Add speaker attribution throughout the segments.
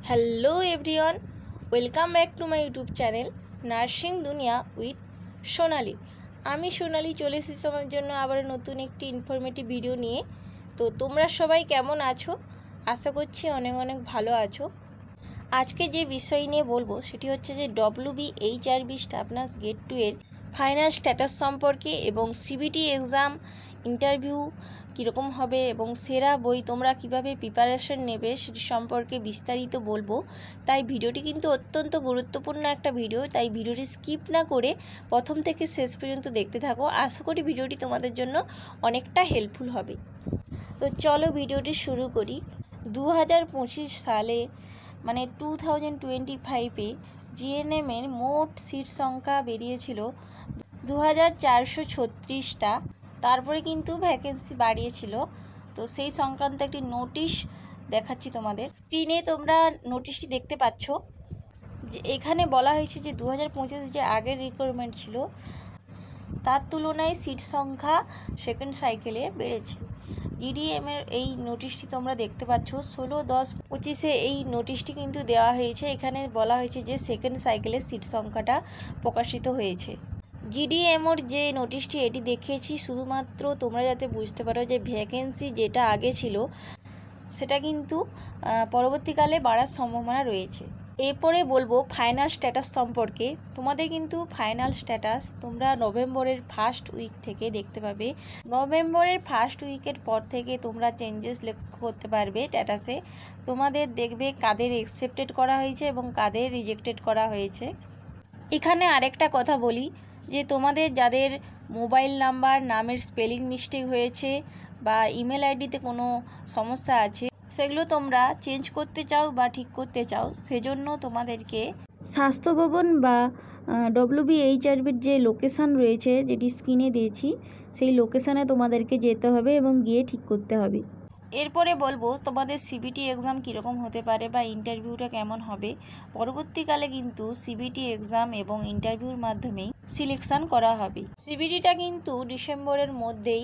Speaker 1: Hello everyone, welcome back to my YouTube channel nursing দুনিয়া with সোনালি। আমি সোনালি চলে এসেছি তোমার জন্য আবার নতুন একটি ইনফরমেটিভ ভিডিও নিয়ে। তো তোমরা সবাই কেমন আছো? আশা করছি অনেক অনেক ভালো আছো। আজকে যে বিষয় নিয়ে বলবো সেটি হচ্ছে যে WBHRB স্টাফ নার্স গেট 2 এর ফাইনাল স্ট্যাটাস সম্পর্কে এবং সিবিটি এক্সাম ইন্টারভিউ কীরকম হবে এবং সেরা বই তোমরা কিভাবে প্রিপারেশন নেবে সেটি সম্পর্কে বিস্তারিত বলবো। তাই ভিডিওটি কিন্তু অত্যন্ত গুরুত্বপূর্ণ একটা ভিডিও, তাই ভিডিওটি স্কিপ না করে প্রথম থেকে শেষ পর্যন্ত দেখতে থাকো। আশা করি ভিডিওটি তোমাদের জন্য অনেকটা হেল্পফুল হবে। তো চলো ভিডিওটি শুরু করি। 2025 সালে মানে 2025-এ জিএনএমের মোট সিট সংখ্যা বেরিয়েছিল 2436টা। তারপরে কিন্তু ভ্যাকেন্সি বাড়িয়েছিল। তো সেই সংক্রান্ত একটি নোটিশ দেখাচ্ছি তোমাদের। স্ক্রিনে তোমরা নোটিশটি দেখতে পাচ্ছ যে এখানে বলা হয়েছে যে 2025 যে আগের রিক্রুটমেন্ট ছিল তার তুলনায় সিট সংখ্যা সেকেন্ড সাইকেলে বেড়েছে। জিডিএমের এই নোটিশটি তোমরা দেখতে পাচ্ছ 16/10/25 এই নোটিশটি কিন্তু দেওয়া হয়েছে। এখানে বলা হয়েছে যে সেকেন্ড সাইকেলের সিট সংখ্যাটা প্রকাশিত হয়েছে। জিডিএমওর যে নোটিশটি এটি দেখিয়েছি শুধুমাত্র তোমরা যাতে বুঝতে পারো যে ভ্যাকেন্সি যেটা আগে ছিল সেটা কিন্তু পরবর্তীকালে বাড়ার সম্ভাবনা রয়েছে। এরপরে বলবো ফাইনাল স্ট্যাটাস সম্পর্কে। তোমাদের কিন্তু ফাইনাল স্ট্যাটাস তোমরা নভেম্বরের ফার্স্ট উইক থেকে দেখতে পাবে। নভেম্বরের ফার্স্ট উইকের পর থেকে তোমরা চেঞ্জেস লক্ষ্য করতে পারবে স্ট্যাটাসে। তোমাদের দেখবে কাদের অ্যাকসেপ্টেড করা হয়েছে এবং কাদের রিজেক্টেড করা হয়েছে। এখানে আরেকটা কথা বলি যে তোমাদের যাদের মোবাইল নাম্বার নামের স্পেলিং মিস্টেক হয়েছে বা ইমেল আইডিতে কোনো সমস্যা আছে সেগুলো তোমরা চেঞ্জ করতে চাও বা ঠিক করতে চাও, সেজন্য তোমাদেরকে স্বাস্থ্য ভবন বা WBHRBর যে লোকেশান রয়েছে যেটি স্ক্রিনে দিয়েছি সেই লোকেশানে তোমাদেরকে যেতে হবে এবং গিয়ে ঠিক করতে হবে। এরপরে বলবো তোমাদের সিবিটি এক্সাম কীরকম হতে পারে বা ইন্টারভিউটা কেমন হবে। পরবর্তীকালে কিন্তু সিবিটি এক্সাম এবং ইন্টারভিউর মাধ্যমেই সিলেকশান করা হবে। সিবিটিটা কিন্তু ডিসেম্বরের মধ্যেই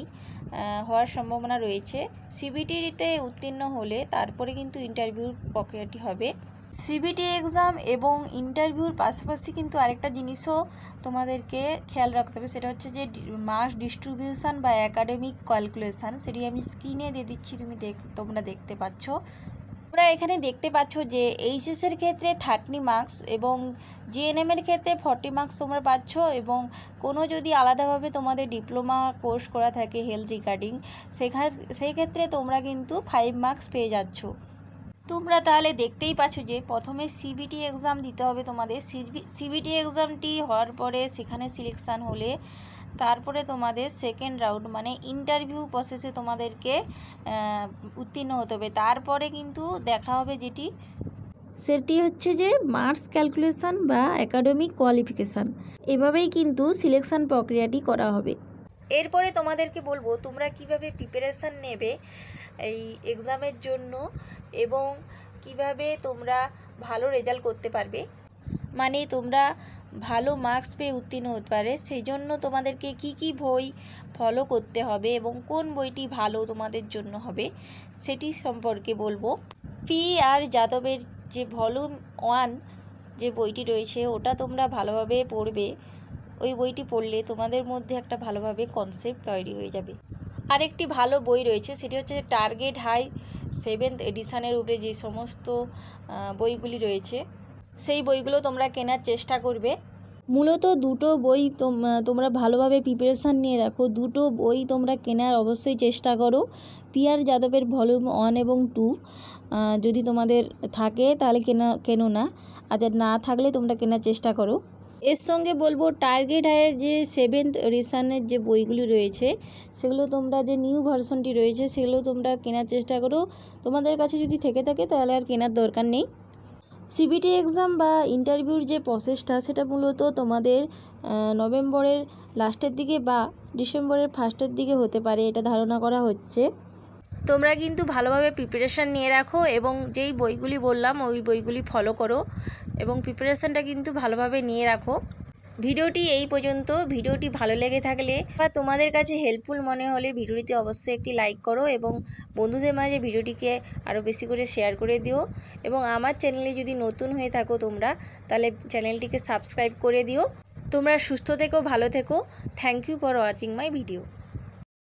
Speaker 1: হওয়ার সম্ভাবনা রয়েছে। সিবিটিতে উত্তীর্ণ হলে তারপরে কিন্তু ইন্টারভিউর প্রক্রিয়াটি হবে। সিবিটি এক্সাম এবং ইন্টারভিউর পাশাপাশি কিন্তু আরেকটা জিনিসও তোমাদেরকে খেয়াল রাখতে হবে, সেটা হচ্ছে যে মার্কস ডিস্ট্রিবিউশন বা অ্যাকাডেমিক ক্যালকুলেশান। সেটি আমি স্ক্রিনে দিয়ে দিচ্ছি, তোমরা দেখতে পাচ্ছ। তোমরা এখানে দেখতে পাচ্ছ যে এইচএসের ক্ষেত্রে 30 মার্কস এবং জিএনএমের ক্ষেত্রে 40 মার্কস তোমরা পাচ্ছ এবং কোনো যদি আলাদাভাবে তোমাদের ডিপ্লোমা কোর্স করা থাকে হেলথ রিগার্ডিং সেই ক্ষেত্রে তোমরা কিন্তু 5 মার্কস পেয়ে যাচ্ছ। তোমরা তাহলে দেখতেই পাচ্ছ যে প্রথমে সিবিটি এক্সাম দিতে হবে তোমাদের। সিবিটি এক্সামটি হওয়ার পরে সেখানে সিলেকশান হলে তারপরে তোমাদের সেকেন্ড রাউন্ড মানে ইন্টারভিউ প্রসেসে তোমাদেরকে উত্তীর্ণ হতে হবে। তারপরে কিন্তু দেখা হবে সেটি হচ্ছে যে মার্কস ক্যালকুলেশান বা একাডেমিক কোয়ালিফিকেশান। এভাবেই কিন্তু সিলেকশান প্রক্রিয়াটি করা হবে। এরপরে তোমাদেরকে বলবো তোমরা কিভাবে প্রিপারেশান নেবে এই এক্সামের জন্য এবং কিভাবে তোমরা ভালো রেজাল্ট করতে পারবে, মানে তোমরা ভালো মার্কস পেয়ে উত্তীর্ণ হতে পারে। সেই জন্য তোমাদেরকে কি বই ফলো করতে হবে এবং কোন বইটি ভালো তোমাদের জন্য হবে সেটি সম্পর্কে বলবো। PR যাদবের যে ভলিউম 1 যে বইটি রয়েছে ওটা তোমরা ভালোভাবে পড়বে। ওই বইটি পড়লে তোমাদের মধ্যে একটা ভালোভাবে কনসেপ্ট তৈরি হয়ে যাবে। আরেকটি ভালো বই রয়েছে সেটি হচ্ছে টার্গেট হাই 7th এডিশনের উপরে যে সমস্ত বইগুলি রয়েছে সেই বইগুলো তোমরা কেনার চেষ্টা করবে। মূলত দুটো বই তোমরা ভালোভাবে প্রিপারেশান নিয়ে রাখো। দুটো বই তোমরা কেনার অবশ্যই চেষ্টা করো। PR যাদবের ভলিউম 1 এবং 2 যদি তোমাদের থাকে তাহলে কেনো না, আর না থাকলে তোমরা কেনার চেষ্টা করো। এর সঙ্গে বলবো টার্গেট হাইয়ের যে 7th এডিশনের যে বইগুলি রয়েছে সেগুলো তোমরা যে নিউ ভার্সনটি রয়েছে সেগুলো তোমরা কেনার চেষ্টা করো। তোমাদের কাছে যদি থেকে থাকে তাহলে আর কেনার দরকার নেই। সিবিটি এক্সাম বা ইন্টারভিউর যে প্রসেসটা সেটা মূলত তোমাদের নভেম্বরের লাস্টের দিকে বা ডিসেম্বরের ফার্স্টের দিকে হতে পারে, এটা ধারণা করা হচ্ছে। তোমরা কিন্তু ভালোভাবে প্রিপারেশান নিয়ে রাখো এবং যেই বইগুলি বললাম ওই বইগুলি ফলো করো এবং প্রিপারেশানটা কিন্তু ভালোভাবে নিয়ে রাখো। ভিডিওটি এই পর্যন্ত। ভিডিওটি ভালো লেগে থাকলে বা তোমাদের কাছে হেল্পফুল মনে হলে ভিডিওটিতে অবশ্যই একটি লাইক করো এবং বন্ধুদের মাঝে ভিডিওটিকে আরও বেশি করে শেয়ার করে দিও। এবং আমার চ্যানেলে যদি নতুন হয়ে থাকো তোমরা, তাহলে চ্যানেলটিকে সাবস্ক্রাইব করে দিও। তোমরা সুস্থ থেকো, ভালো থেকো। Thank you for watching my video.